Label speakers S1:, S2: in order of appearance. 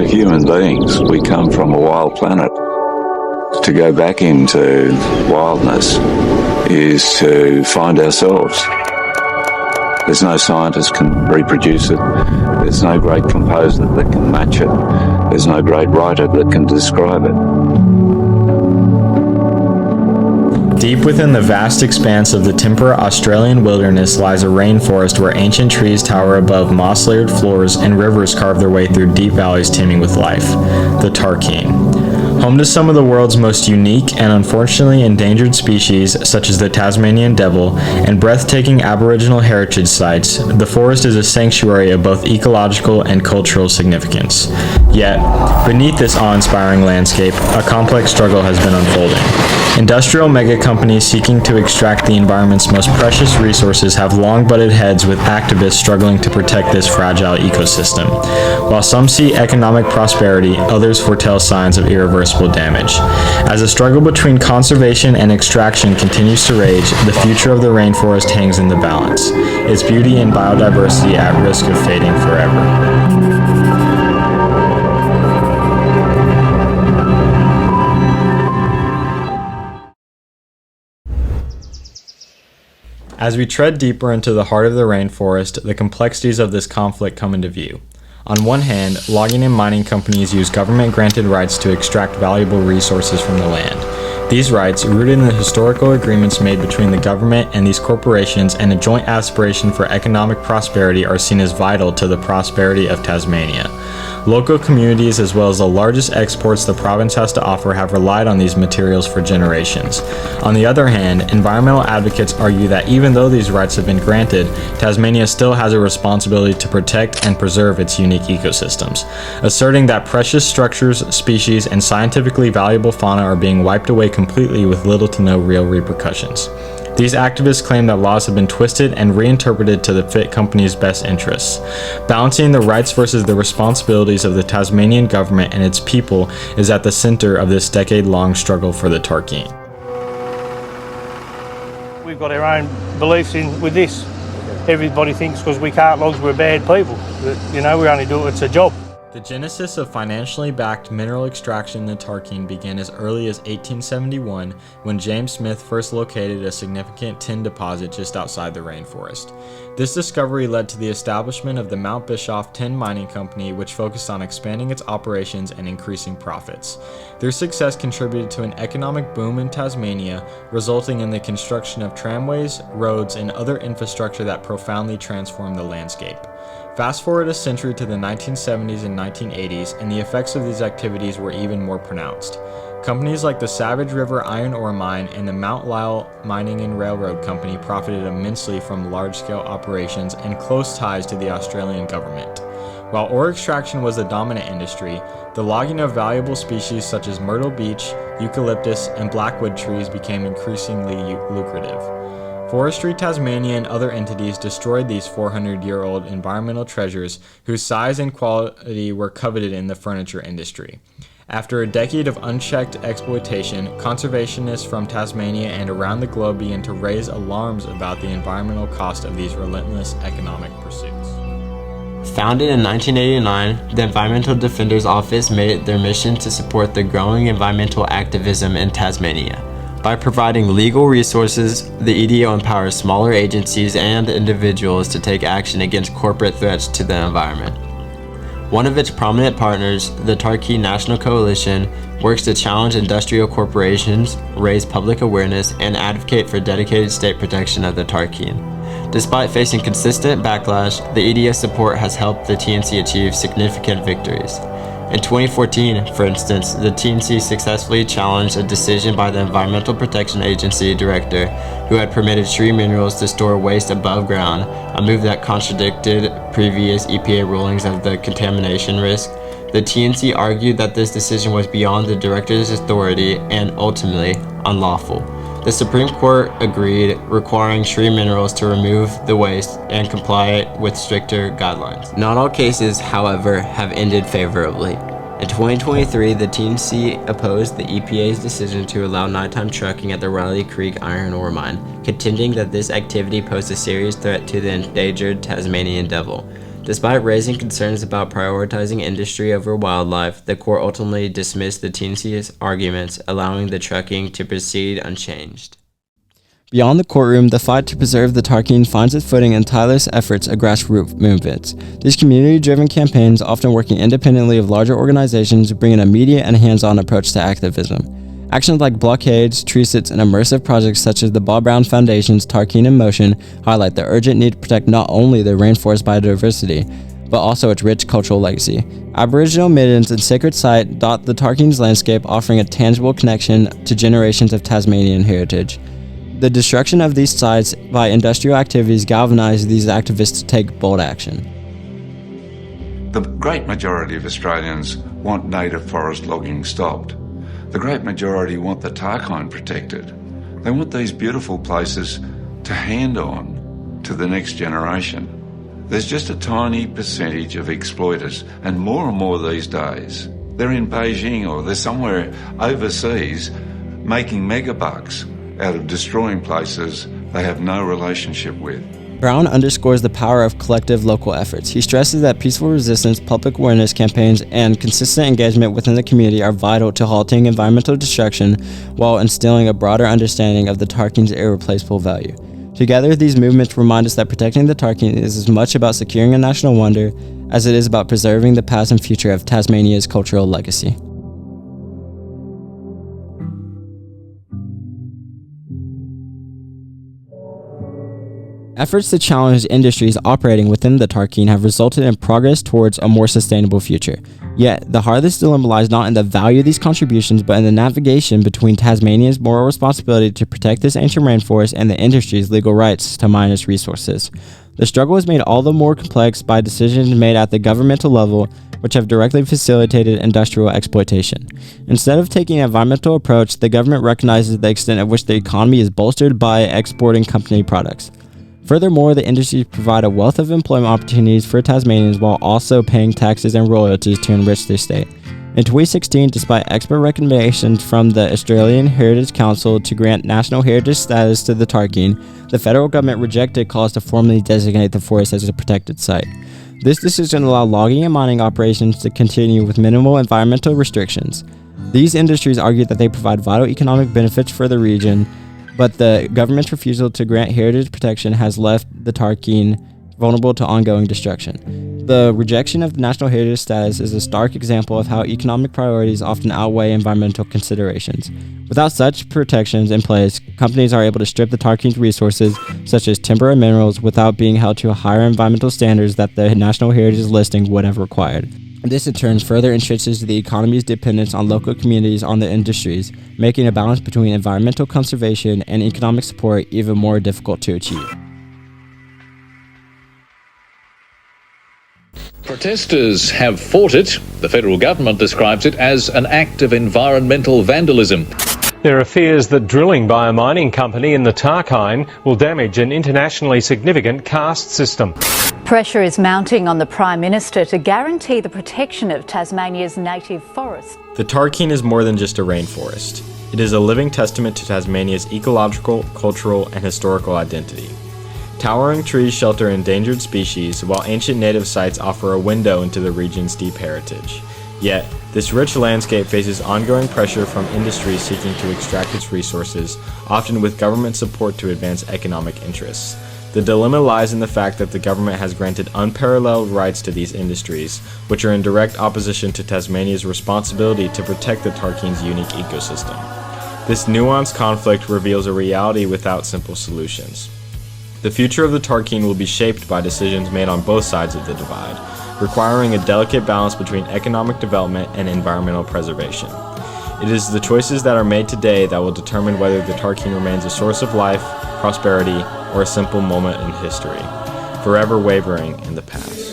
S1: human beings. We come from a wild planet. To go back into wildness is to find ourselves. There's no scientist can reproduce it. There's no great composer that can match it. There's no great writer that can describe it.
S2: Deep within the vast expanse of the temperate Australian wilderness lies a rainforest where ancient trees tower above moss-layered floors and rivers carve their way through deep valleys teeming with life. The Tarkine. Home to some of the world's most unique and unfortunately endangered species, such as the Tasmanian devil, and breathtaking Aboriginal heritage sites, the forest is a sanctuary of both ecological and cultural significance. Yet, beneath this awe-inspiring landscape, a complex struggle has been unfolding. Industrial mega-companies seeking to extract the environment's most precious resources have long butted heads with activists struggling to protect this fragile ecosystem. While some see economic prosperity, others foretell signs of irreversible damage. As the struggle between conservation and extraction continues to rage, the future of the rainforest hangs in the balance, its beauty and biodiversity at risk of fading forever. As we tread deeper into the heart of the rainforest, the complexities of this conflict come into view. On one hand, logging and mining companies use government-granted rights to extract valuable resources from the land. These rights, rooted in the historical agreements made between the government and these corporations and a joint aspiration for economic prosperity, are seen as vital to the prosperity of Tasmania. Local communities, as well as the largest exports the province has to offer, have relied on these materials for generations. On the other hand, environmental advocates argue that even though these rights have been granted, Tasmania still has a responsibility to protect and preserve its unique ecosystems, asserting that precious structures, species, and scientifically valuable fauna are being wiped away completely with little to no real repercussions. These activists claim that laws have been twisted and reinterpreted to fit companies' best interests. Balancing the rights versus the responsibilities of the Tasmanian government and its people is at the center of this decade-long struggle for the Tarkine.
S3: We've got our own beliefs with this. Everybody thinks because we cart logs we're bad people. That, we only do it, it's a job.
S2: The genesis of financially backed mineral extraction in the Tarkine began as early as 1871 when James Smith first located a significant tin deposit just outside the rainforest. This discovery led to the establishment of the Mount Bischoff Tin Mining Company, which focused on expanding its operations and increasing profits. Their success contributed to an economic boom in Tasmania, resulting in the construction of tramways, roads, and other infrastructure that profoundly transformed the landscape. Fast forward a century to the 1970s and 1980s, and the effects of these activities were even more pronounced. Companies like the Savage River Iron Ore Mine and the Mount Lyell Mining and Railroad Company profited immensely from large-scale operations and close ties to the Australian government. While ore extraction was the dominant industry, the logging of valuable species such as myrtle beech, eucalyptus, and blackwood trees became increasingly lucrative. Forestry Tasmania and other entities destroyed these 400-year-old environmental treasures whose size and quality were coveted in the furniture industry. After a decade of unchecked exploitation, conservationists from Tasmania and around the globe began to raise alarms about the environmental cost of these relentless economic pursuits.
S4: Founded in 1989, the Environmental Defender's Office made it their mission to support the growing environmental activism in Tasmania. By providing legal resources, the EDO empowers smaller agencies and individuals to take action against corporate threats to the environment. One of its prominent partners, the Tarkine National Coalition, works to challenge industrial corporations, raise public awareness, and advocate for dedicated state protection of the Tarkine. Despite facing consistent backlash, the EDO support has helped the TNC achieve significant victories. In 2014, for instance, the TNC successfully challenged a decision by the Environmental Protection Agency director who had permitted tree minerals to store waste above ground, a move that contradicted previous EPA rulings of the contamination risk. The TNC argued that this decision was beyond the director's authority and ultimately unlawful. The Supreme Court agreed, requiring tree minerals to remove the waste and comply with stricter guidelines. Not all cases, however, have ended favorably. In 2023, the TNC opposed the EPA's decision to allow nighttime trucking at the Riley Creek iron ore mine, contending that this activity posed a serious threat to the endangered Tasmanian devil. Despite raising concerns about prioritizing industry over wildlife, the court ultimately dismissed the TNC's arguments, allowing the trucking to proceed unchanged. Beyond the courtroom, the fight to preserve the Tarkine finds its footing in tireless efforts of grassroots movements. These community-driven campaigns, often working independently of larger organizations, bring an immediate and hands-on approach to activism. Actions like blockades, tree sits, and immersive projects such as the Bob Brown Foundation's Tarkine in Motion highlight the urgent need to protect not only the rainforest biodiversity, but also its rich cultural legacy. Aboriginal middens and sacred site dot the Tarkine's landscape, offering a tangible connection to generations of Tasmanian heritage. The destruction of these sites by industrial activities galvanized these activists to take bold action.
S1: The great majority of Australians want native forest logging stopped. The great majority want the Tarkine protected. They want these beautiful places to hand on to the next generation. There's just a tiny percentage of exploiters, and more these days. They're in Beijing or they're somewhere overseas making megabucks out of destroying places they have no relationship with.
S4: Brown underscores the power of collective local efforts. He stresses that peaceful resistance, public awareness campaigns, and consistent engagement within the community are vital to halting environmental destruction while instilling a broader understanding of the Tarkine's irreplaceable value. Together, these movements remind us that protecting the Tarkine is as much about securing a national wonder as it is about preserving the past and future of Tasmania's cultural legacy. Efforts to challenge industries operating within the Tarkine have resulted in progress towards a more sustainable future. Yet, the hardest dilemma lies not in the value of these contributions, but in the navigation between Tasmania's moral responsibility to protect this ancient rainforest and the industry's legal rights to mine its resources. The struggle is made all the more complex by decisions made at the governmental level, which have directly facilitated industrial exploitation. Instead of taking an environmental approach, the government recognizes the extent at which the economy is bolstered by exporting company products. Furthermore, the industries provide a wealth of employment opportunities for Tasmanians while also paying taxes and royalties to enrich their state. In 2016, despite expert recommendations from the Australian Heritage Council to grant national heritage status to the Tarkine, the federal government rejected calls to formally designate the forest as a protected site. This decision allowed logging and mining operations to continue with minimal environmental restrictions. These industries argued that they provide vital economic benefits for the region, but the government's refusal to grant heritage protection has left the Tarkine vulnerable to ongoing destruction. The rejection of national heritage status is a stark example of how economic priorities often outweigh environmental considerations. Without such protections in place, companies are able to strip the Tarkine's resources, such as timber and minerals, without being held to higher environmental standards that the national heritage listing would have required. This in turn further entrenches the economy's dependence on local communities on the industries, making a balance between environmental conservation and economic support even more difficult to achieve.
S5: Protesters have fought it. The federal government describes it as an act of environmental vandalism.
S6: There are fears that drilling by a mining company in the Tarkine will damage an internationally significant caste system.
S7: Pressure is mounting on the Prime Minister to guarantee the protection of Tasmania's native forests.
S2: The Tarkine is more than just a rainforest. It is a living testament to Tasmania's ecological, cultural, and historical identity. Towering trees shelter endangered species, while ancient native sites offer a window into the region's deep heritage. Yet, this rich landscape faces ongoing pressure from industries seeking to extract its resources, often with government support to advance economic interests. The dilemma lies in the fact that the government has granted unparalleled rights to these industries, which are in direct opposition to Tasmania's responsibility to protect the Tarkine's unique ecosystem. This nuanced conflict reveals a reality without simple solutions. The future of the Tarkine will be shaped by decisions made on both sides of the divide, requiring a delicate balance between economic development and environmental preservation. It is the choices that are made today that will determine whether the Tarkine remains a source of life, prosperity, or a simple moment in history, forever wavering in the past.